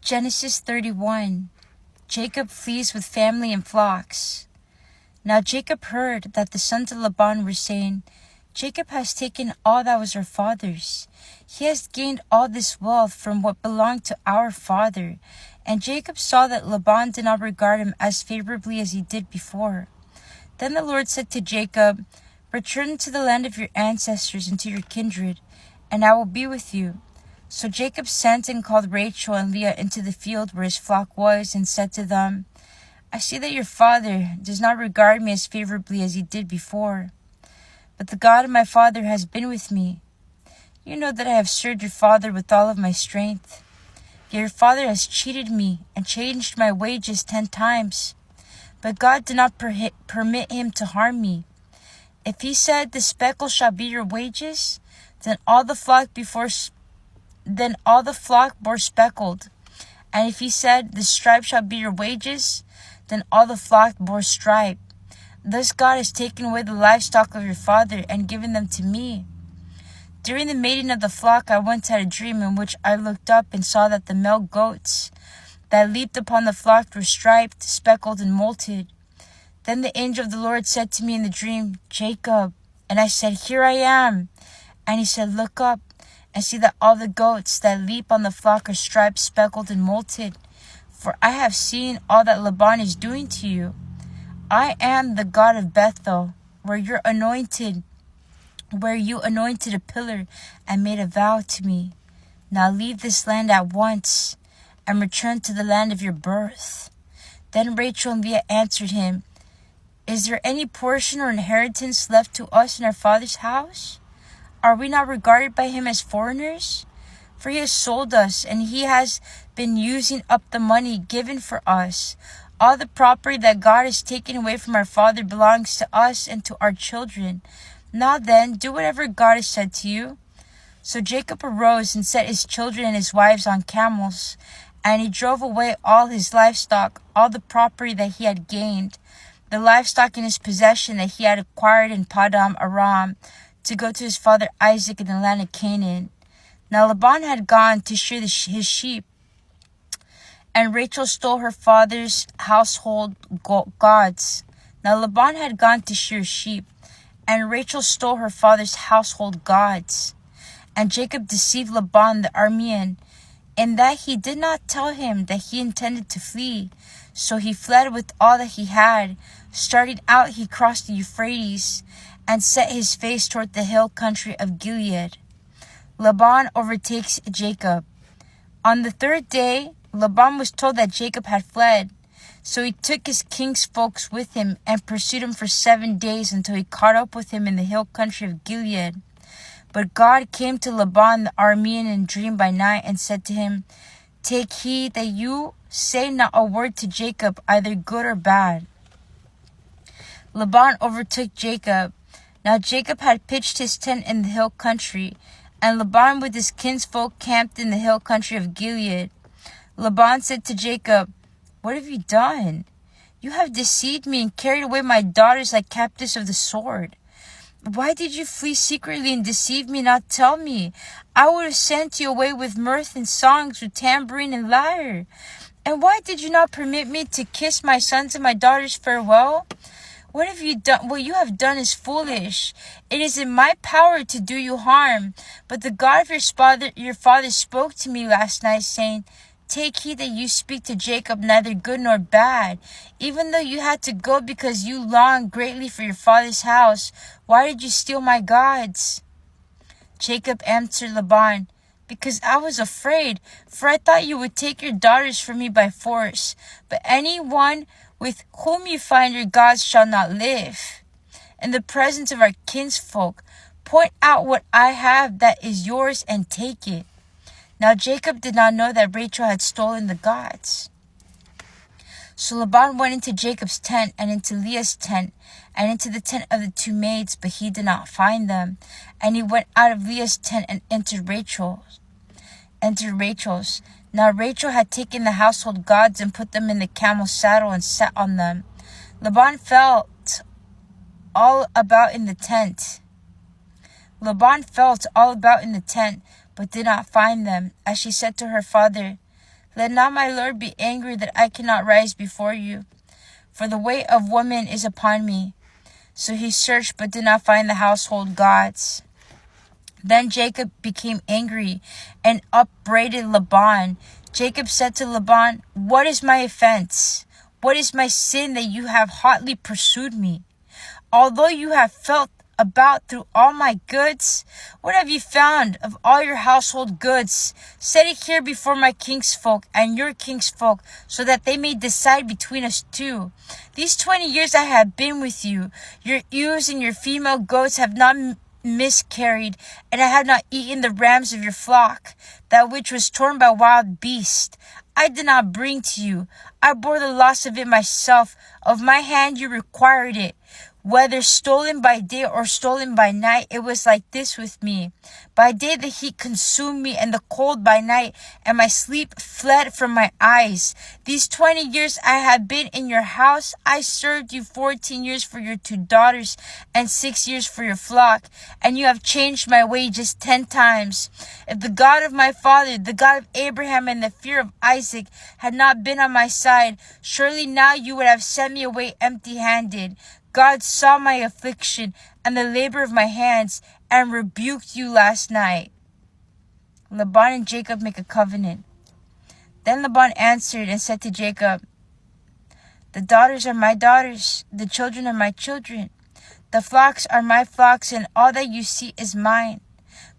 Genesis 31. Jacob flees with family and flocks. Now Jacob heard that the sons of Laban were saying, Jacob has taken all that was our father's. He has gained all this wealth from what belonged to our father. And Jacob saw that Laban did not regard him as favorably as he did before. Then the Lord said to Jacob, Return to the land of your ancestors and to your kindred, and I will be with you. So Jacob sent and called Rachel and Leah into the field where his flock was, and said to them, I see that your father does not regard me as favorably as he did before. But the God of my father has been with me. You know that I have served your father with all of my strength. Yet your father has cheated me and changed my wages 10 times. But God did not permit him to harm me. If he said, the speckle shall be your wages, then all the flock bore speckled. And if he said, the stripe shall be your wages, then all the flock bore stripe. Thus God has taken away the livestock of your father and given them to me. During the mating of the flock I once had a dream in which I looked up and saw that the male goats that leaped upon the flock were striped, speckled, and molted. Then the angel of the Lord said to me in the dream, Jacob. And I said, Here I am. And he said, Look up and see that all the goats that leap on the flock are striped, speckled, and molted. For I have seen all that Laban is doing to you. I am the God of Bethel, where you anointed a pillar and made a vow to me. Now leave this land at once and return to the land of your birth. Then Rachel and Leah answered him, Is there any portion or inheritance left to us in our father's house? Are we not regarded by him as foreigners? For he has sold us, and he has been using up the money given for us. All the property that God has taken away from our father belongs to us and to our children. Now then, do whatever God has said to you. So Jacob arose and set his children and his wives on camels, and he drove away all his livestock, all the property that he had gained, the livestock in his possession that he had acquired in Padam Aram, to go to his father Isaac in the land of Canaan. Now Laban had gone to shear his sheep, and Rachel stole her father's household gods. Now Laban had gone to shear sheep, and Rachel stole her father's household gods. And Jacob deceived Laban the Aramean, in that he did not tell him that he intended to flee. So he fled with all that he had. Starting out, he crossed the Euphrates, and set his face toward the hill country of Gilead. Laban overtakes Jacob. On the 3rd day, Laban was told that Jacob had fled. So he took his king's folks with him and pursued him for 7 days until he caught up with him in the hill country of Gilead. But God came to Laban the Aramean in a dream by night and said to him, Take heed that you say not a word to Jacob, either good or bad. Laban overtook Jacob. Now Jacob had pitched his tent in the hill country, and Laban with his kinsfolk camped in the hill country of Gilead. Laban said to Jacob, What have you done? You have deceived me and carried away my daughters like captives of the sword. Why did you flee secretly and deceive me, not tell me? I would have sent you away with mirth and songs, with tambourine and lyre. And why did you not permit me to kiss my sons and my daughters farewell? What have you done? What you have done is foolish. It is in my power to do you harm. But the God of your father spoke to me last night, saying, Take heed that you speak to Jacob neither good nor bad. Even though you had to go because you longed greatly for your father's house, why did you steal my gods? Jacob answered Laban, Because I was afraid, for I thought you would take your daughters from me by force. But anyone with whom you find your gods shall not live. In the presence of our kinsfolk, point out what I have that is yours and take it. Now Jacob did not know that Rachel had stolen the gods. So Laban went into Jacob's tent and into Leah's tent and into the tent of the 2 maids, but he did not find them. And he went out of Leah's tent and entered Rachel's. Now Rachel had taken the household gods and put them in the camel's saddle and sat on them. Laban felt all about in the tent, but did not find them. As she said to her father, Let not my Lord be angry that I cannot rise before you, for the weight of woman is upon me. So he searched but did not find the household gods. Then Jacob became angry and upbraided Laban. Jacob said to Laban, "What is my offense? What is my sin that you have hotly pursued me? Although you have felt about through all my goods, what have you found of all your household goods? Set it here before my kinsfolk and your kinsfolk, so that they may decide between us two. These 20 years I have been with you. Your ewes and your female goats have not miscarried, and I have not eaten the rams of your flock, that which was torn by wild beasts. I did not bring to you. I bore the loss of it myself. Of my hand you required it. Whether stolen by day or stolen by night, it was like this with me. By day the heat consumed me, and the cold by night, and my sleep fled from my eyes. These 20 years I have been in your house. I served you 14 years for your 2 daughters, and 6 years for your flock, and you have changed my wages 10 times. If the God of my father, the God of Abraham, and the fear of Isaac had not been on my side, surely now you would have sent me away empty-handed. God saw my affliction and the labor of my hands, and rebuked you last night." Laban and Jacob make a covenant. Then Laban answered and said to Jacob, "The daughters are my daughters, the children are my children. The flocks are my flocks, and all that you see is mine.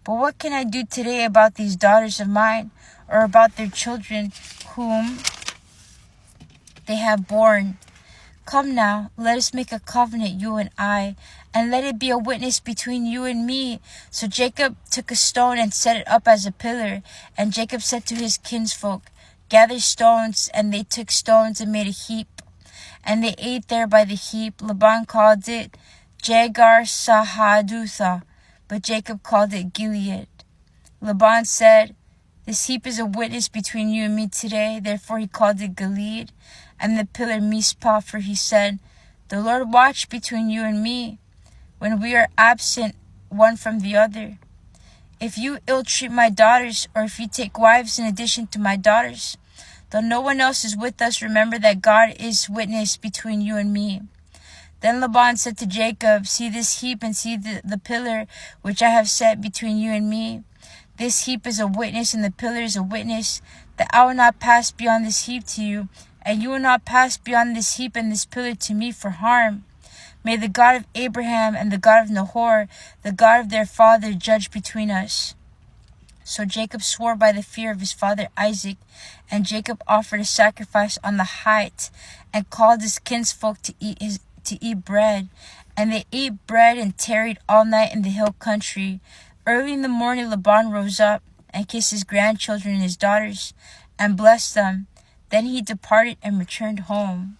But what can I do today about these daughters of mine, or about their children whom they have borne? Come now, let us make a covenant, you and I, and let it be a witness between you and me." So Jacob took a stone and set it up as a pillar. And Jacob said to his kinsfolk, "Gather stones." And they took stones and made a heap. And they ate there by the heap. Laban called it Jagar Sahadutha, but Jacob called it Gilead. Laban said, "This heap is a witness between you and me today." Therefore he called it Gilead, and the pillar Mizpah, for he said, "The Lord watch between you and me, when we are absent one from the other. If you ill-treat my daughters, or if you take wives in addition to my daughters, though no one else is with us, remember that God is witness between you and me." Then Laban said to Jacob, "See this heap, and see the pillar which I have set between you and me. This heap is a witness, and the pillar is a witness, that I will not pass beyond this heap to you, and you will not pass beyond this heap and this pillar to me for harm. May the God of Abraham and the God of Nahor, the God of their father, judge between us." So Jacob swore by the fear of his father Isaac, and Jacob offered a sacrifice on the height, and called his kinsfolk to eat bread. And they ate bread and tarried all night in the hill country. Early in the morning Laban rose up, and kissed his grandchildren and his daughters, and blessed them. Then he departed and returned home.